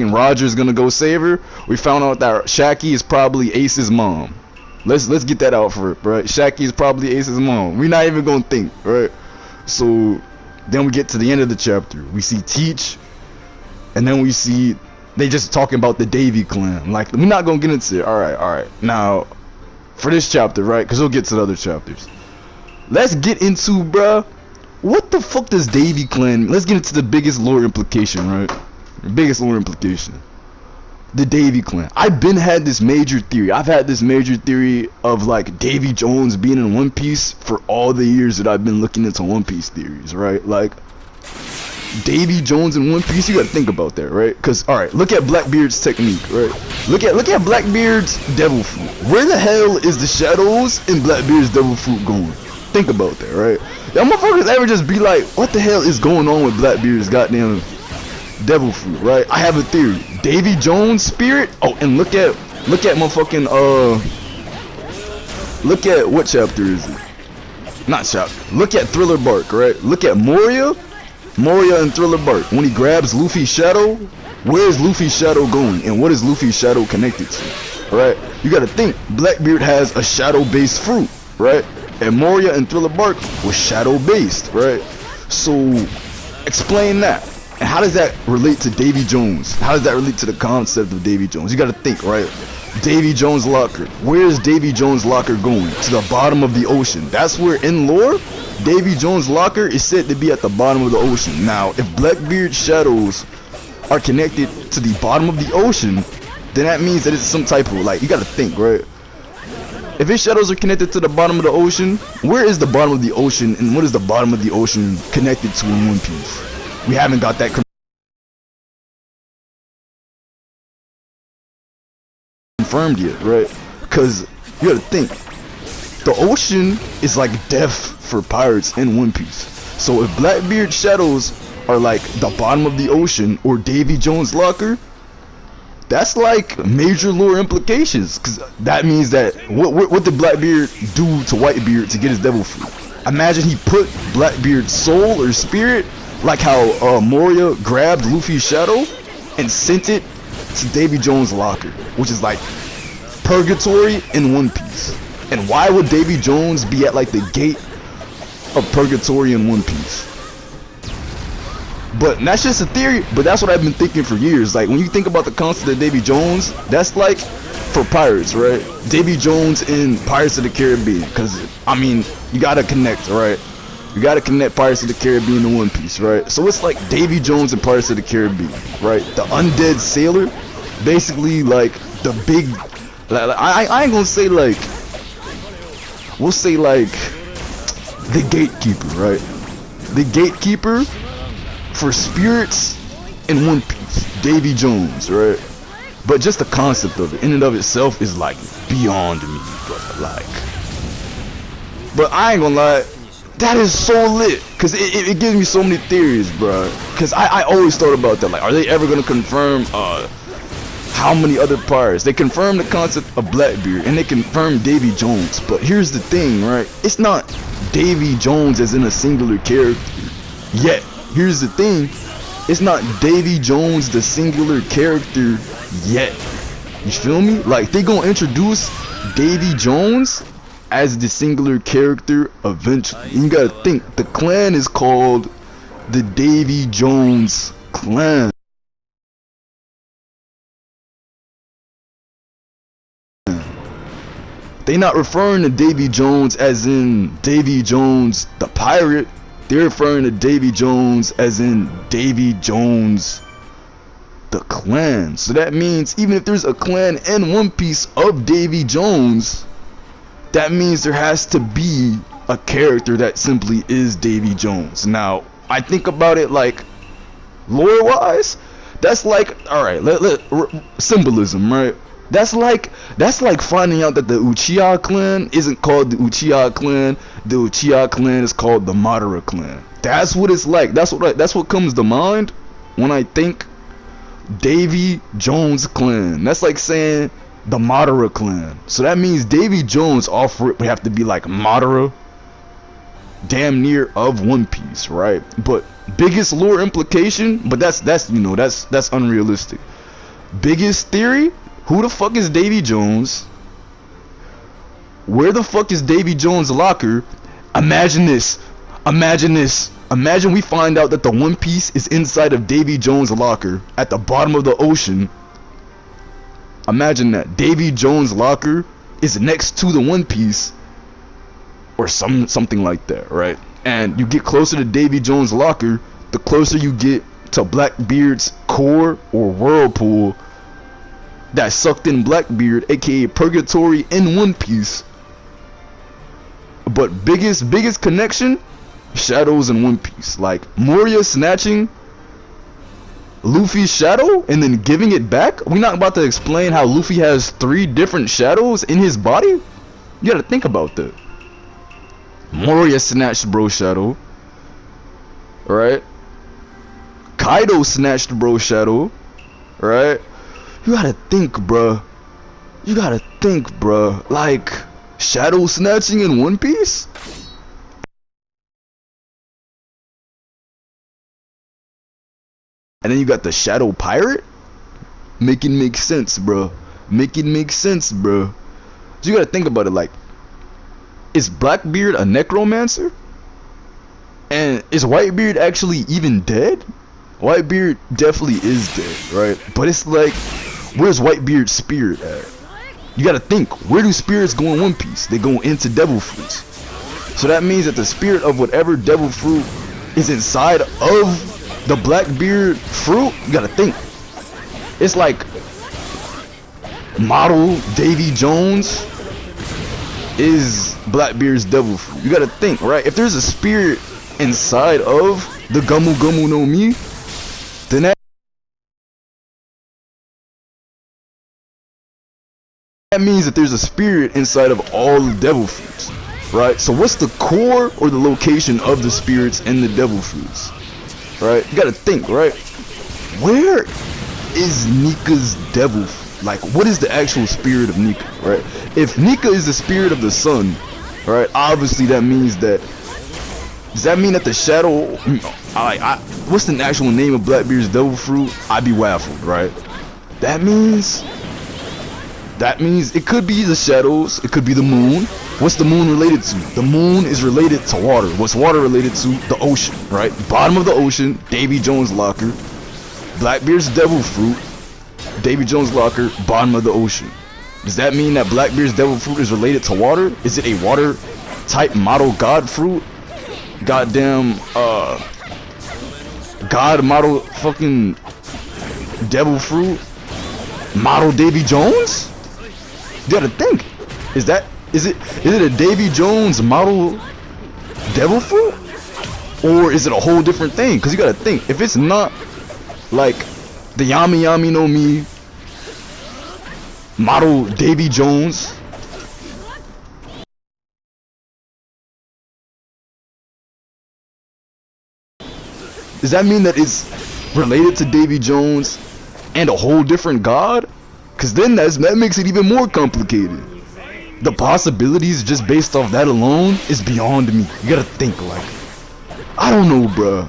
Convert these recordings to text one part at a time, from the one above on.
Roger's gonna go save her. We found out that Shaki is probably Ace's mom. Let's get that out for it, right? Shaki is probably Ace's mom. We're not even gonna think, right? So then we get to the end of the chapter. We see Teach, and then we see they just talking about the Davy clan. Like, we're not gonna get into it. All right. Now, for this chapter, right? Because we'll get to the other chapters. Let's get into, bruh, what the fuck does Davy clan? Let's get into the biggest lore implication, right? The biggest lore implication. The Davy clan. I've had this major theory. I've had this major theory of like Davy Jones being in One Piece for all the years that I've been looking into One Piece theories, right? Like, Davy Jones in One Piece, you gotta think about that, right? Because, alright, look at Blackbeard's technique, right? Look at Blackbeard's devil fruit. Where the hell is the shadows in Blackbeard's devil fruit going? Think about that, right? Y'all motherfuckers ever just be like, what the hell is going on with Blackbeard's goddamn devil fruit, right? I have a theory. Davy Jones spirit. Oh, and look at motherfucking look at what chapter is it? Not chapter. Look at Thriller Bark, right? Look at Moria and Thriller Bark. When he grabs Luffy's shadow, where is Luffy's shadow going, and what is Luffy's shadow connected to? Right? You gotta think. Blackbeard has a shadow-based fruit, right? And Moria and Thriller Bark was shadow-based, right? So explain that. And how does that relate to Davy Jones? How does that relate to the concept of Davy Jones? You gotta think, right? Davy Jones' locker. Where is Davy Jones' locker going? To the bottom of the ocean. That's where, in lore, Davy Jones' locker is said to be at the bottom of the ocean. Now, if Blackbeard's shadows are connected to the bottom of the ocean, then that means that it's some type of, like, you gotta think, right? If his shadows are connected to the bottom of the ocean, where is the bottom of the ocean, and what is the bottom of the ocean connected to in One Piece? We haven't got that confirmed yet, right? Because you gotta think, the ocean is like death for pirates in One Piece. So if Blackbeard's shadows are like the bottom of the ocean or Davy Jones' locker, that's like major lore implications. Because that means that what did Blackbeard do to Whitebeard to get his devil fruit? Imagine he put Blackbeard's soul or spirit, like how Moria grabbed Luffy's shadow and sent it to Davy Jones' locker, which is like purgatory in One Piece. And why would Davy Jones be at like the gate of purgatory in One Piece? But that's just a theory, but that's what I've been thinking for years. Like, when you think about the concept of Davy Jones, that's like for pirates, right? Davy Jones in Pirates of the Caribbean, because I mean, you gotta connect, right? You gotta connect Pirates of the Caribbean to One Piece, right? So it's like Davy Jones and Pirates of the Caribbean, right? The undead sailor, basically like the big, I ain't gonna say like, we'll say like the gatekeeper, right? The gatekeeper for spirits in One Piece, Davy Jones, right? But just the concept of it in and of itself is like beyond me, brother. Like, but I ain't gonna lie, that is so lit, cause it gives me so many theories, bro. Cause I always thought about that. Like, are they ever gonna confirm how many other pirates? They confirmed the concept of Blackbeard and they confirmed Davy Jones. But here's the thing, right? It's not Davy Jones as in a singular character yet. Here's the thing, it's not Davy Jones the singular character yet. You feel me? Like, they gonna introduce Davy Jones as the singular character eventually. You gotta think, the clan is called the Davy Jones clan. They not referring to Davy Jones as in Davy Jones the pirate. They're referring to Davy Jones as in Davy Jones the clan. So that means even if there's a clan in One Piece of Davy Jones, that means there has to be a character that simply is Davy Jones. Now, I think about it like lore wise, that's like, alright, symbolism, right? That's like finding out that the Uchiha clan isn't called the Uchiha clan. The Uchiha clan is called the Madara clan. That's what it's like. That's what comes to mind when I think Davy Jones clan. That's like saying the Madara clan. So that means Davy Jones off rip would have to be like Madara, damn near of One Piece, right? But biggest lore implication, but that's you know, that's unrealistic. Biggest theory, who the fuck is Davy Jones? Where the fuck is Davy Jones' locker? Imagine this. Imagine this. Imagine we find out that the One Piece is inside of Davy Jones' locker at the bottom of the ocean. Imagine that. Davy Jones' locker is next to the One Piece. Or something like that, right? And you get closer to Davy Jones' locker, the closer you get to Blackbeard's core or whirlpool that sucked in Blackbeard, aka Purgatory in One Piece. But biggest connection, shadows in One Piece. Like Moria snatching Luffy's shadow and then giving it back. We're not about to explain how Luffy has 3 different shadows in his body. You gotta think about that. Moria snatched bro shadow, right? Kaido snatched bro shadow, right? You gotta think, bruh. You gotta think, bruh. Like shadow snatching in One Piece? And then you got the shadow pirate? Make it make sense, bruh. Make it make sense, bruh. So you gotta think about it, like, is Blackbeard a necromancer? And is Whitebeard actually even dead? Whitebeard definitely is dead, right? But it's like, where's Whitebeard's spirit at? You gotta think, where do spirits go in One Piece? They go into devil fruits. So that means that the spirit of whatever devil fruit is inside of the Blackbeard fruit, you gotta think. It's like model Davy Jones is Blackbeard's devil fruit. You gotta think, right? If there's a spirit inside of the Gumu Gumu no Mi, then that means that there's a spirit inside of all the devil fruits, right? So what's the core or the location of the spirits in the devil fruits, right? You gotta think, right? Where is Nika's devil fruit? Like, what is the actual spirit of Nika, right? If Nika is the spirit of the sun, right, obviously that means that, does that mean that the shadow, what's the actual name of Blackbeard's devil fruit? I'd be waffled, right? That means it could be the shadows, it could be the moon. What's the moon related to? The moon is related to water. What's water related to? The ocean, right? Bottom of the ocean, Davy Jones' locker. Blackbeard's devil fruit, Davy Jones' locker, bottom of the ocean. Does that mean that Blackbeard's devil fruit is related to water? Is it a water type model god fruit? Goddamn, god model fucking devil fruit? Model Davy Jones? You gotta think. Is it a Davy Jones model devil fruit? Or is it a whole different thing? Cause you gotta think, if it's not like the Yami Yami no Mi model Davy Jones, does that mean that it's related to Davy Jones and a whole different god? Cause then that makes it even more complicated. The possibilities just based off that alone is beyond me. You gotta think, like, I don't know, bruh.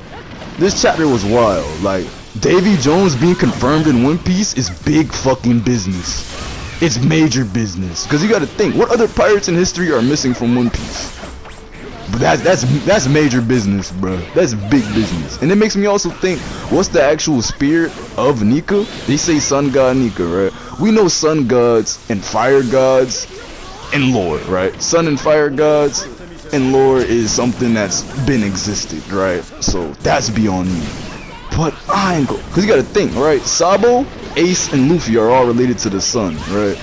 This chapter was wild. Like, Davy Jones being confirmed in One Piece is big fucking business. It's major business. Cause you gotta think, what other pirates in history are missing from One Piece? But that's major business, bro. That's big business. And it makes me also think, what's the actual spirit of Nika? They say sun god Nika, right? We know sun gods and fire gods in lore, right? Sun and fire gods in lore is something that's been existed, right? So that's beyond me. But I ain't go, cause you gotta think, right? Sabo, Ace, and Luffy are all related to the sun, right?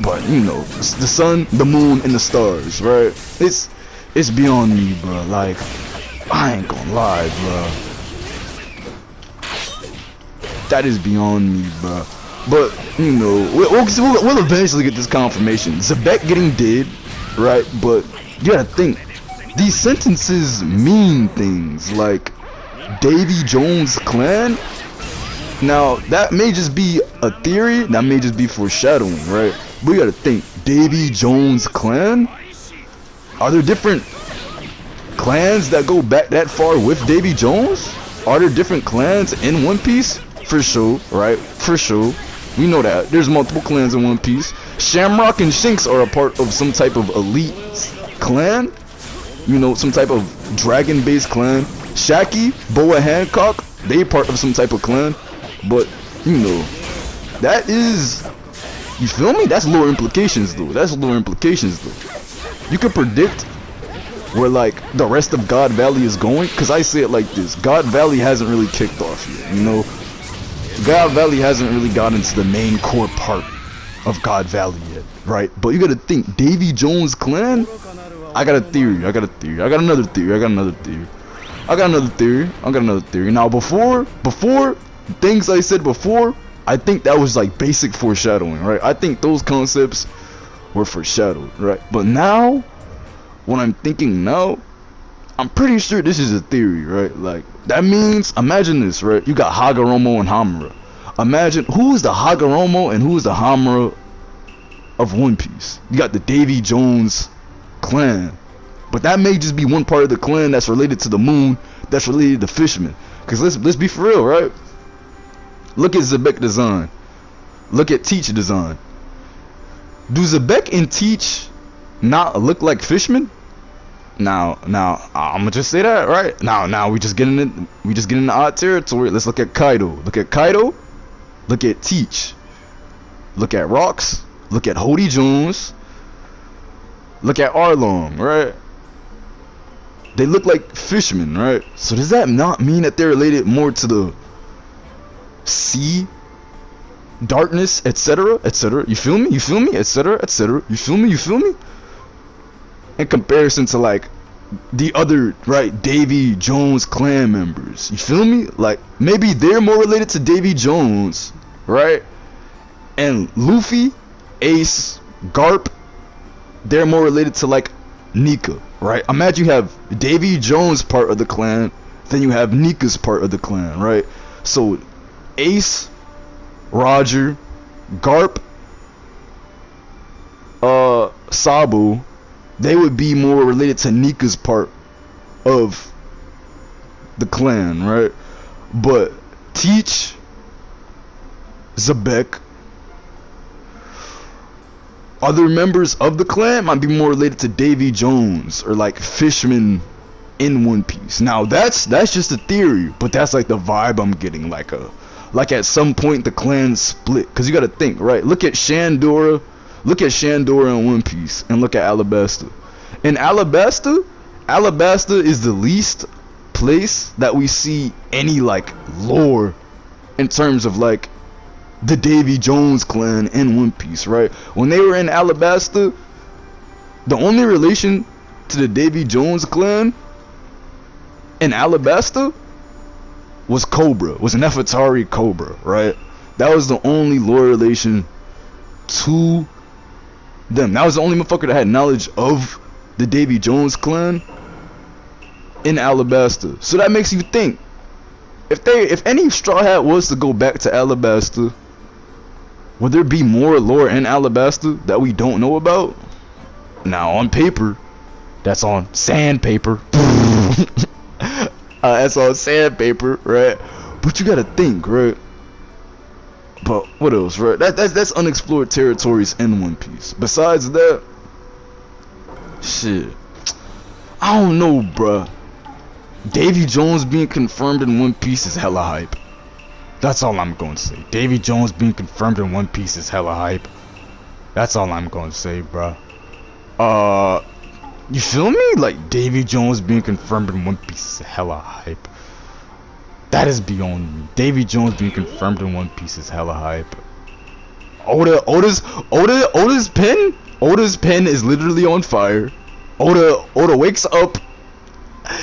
But you know, the sun, the moon, and the stars, right? It's beyond me, bro. Like, I ain't gonna lie, bro. That is beyond me, bro. But you know, we'll eventually get this confirmation. XEBEC getting dead, right? But you gotta think, these sentences mean things. Like, Davy Jones' clan. Now that may just be a theory. That may just be foreshadowing, right? But you gotta think, Davy Jones' clan? Are there different clans that go back that far with Davy Jones? Are there different clans in One Piece? for sure, right? For sure. We know that. There's multiple clans in One Piece. Shamrock and Shanks are a part of some type of elite clan. You know, some type of dragon-based clan. Shaggy, Boa Hancock, they part of some type of clan. But, you know, that is... You feel me? That's lore implications, though. That's lore implications, though. You can predict where, like, the rest of God Valley is going. Because I say it like this. God Valley hasn't really kicked off yet, you know? God Valley hasn't really gotten to the main core part of God Valley yet, right? But you gotta think, Davy Jones' clan? I got a theory, I got another theory. Now before things I said before, I think that was like basic foreshadowing, right? I think those concepts were foreshadowed, right? But now, what I'm thinking now, I'm pretty sure this is a theory, right? Like, that means, imagine this, right? You got Hagoromo and Hamura. Imagine, who is the Hagoromo and who is the Hamura of One Piece? You got the Davy Jones clan. But that may just be one part of the clan that's related to the moon, that's related to fishermen. Because let's be for real, right? Look at XEBEC design. Look at Teach design. Do XEBEC and Teach not look like fishermen? Now, I'm gonna just say that, right? Now we just getting in odd territory. Let's look at Kaido. Look at Teach. Look at Rocks. Look at Hody Jones. Look at Arlong, right? They look like fishermen, right? So does that not mean that they're related more to the sea, darkness, etc., etc.? You feel me? Etc., etc. You feel me? In comparison to like the other, right, Davy Jones clan members, you feel me? Like maybe they're more related to Davy Jones, right? And Luffy, Ace, Garp, they're more related to like Nika, right? Imagine you have Davy Jones part of the clan, then you have Nika's part of the clan, right? So Ace, Roger, Garp, Sabu, they would be more related to Nika's part of the clan, right? But Teach, XEBEC, other members of the clan might be more related to Davy Jones or like fishermen in One Piece. Now that's just a theory, but that's like the vibe I'm getting. Like at some point the clan split, because you got to think, right? Look at Shandora in One Piece, and look at Alabasta. In Alabasta is the least place that we see any like lore in terms of like the Davy Jones clan in One Piece, right? When they were in Alabasta, the only relation to the Davy Jones clan in Alabasta was Nefertari Cobra, right? That was the only lore relation to them. That was the only motherfucker that had knowledge of the Davy Jones clan in Alabasta. So that makes you think, if any Straw Hat was to go back to Alabasta, would there be more lore in Alabasta that we don't know about? Now on paper, that's on sandpaper. That's on sandpaper, right? But you gotta think, right? But what else, right? That's unexplored territories in One Piece. Besides that, shit, I don't know, bruh. Davy Jones being confirmed in One Piece is hella hype. That's all I'm gonna say. Davy Jones being confirmed in One Piece is hella hype. That's all I'm gonna say, bruh. You feel me? Like Davy Jones being confirmed in One Piece is hella hype. That is beyond me. Davy Jones being confirmed in One Piece is hella hype. Oda's pen is literally on fire. Oda wakes up,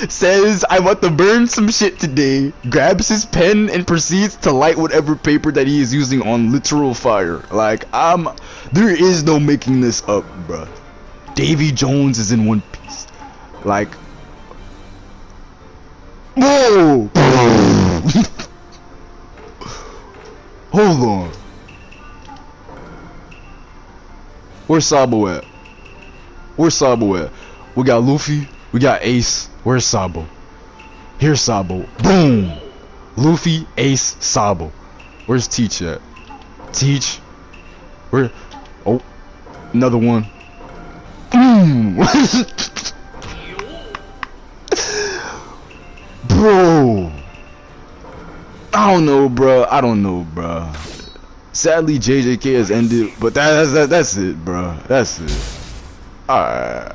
says, I want to burn some shit today, grabs his pen and proceeds to light whatever paper that he is using on literal fire. Like, there is no making this up, bruh. Davy Jones is in One Piece. Like, whoa! Hold on. Where's Sabo at? We got Luffy, we got Ace. Where's Sabo? Here's Sabo. Boom! Luffy, Ace, Sabo. Where's Teach at? Teach? Where? Oh, another one. Bro, I don't know, bro. I don't know, bro. Sadly, JJK has ended, but that's it, bro. That's it. Alright.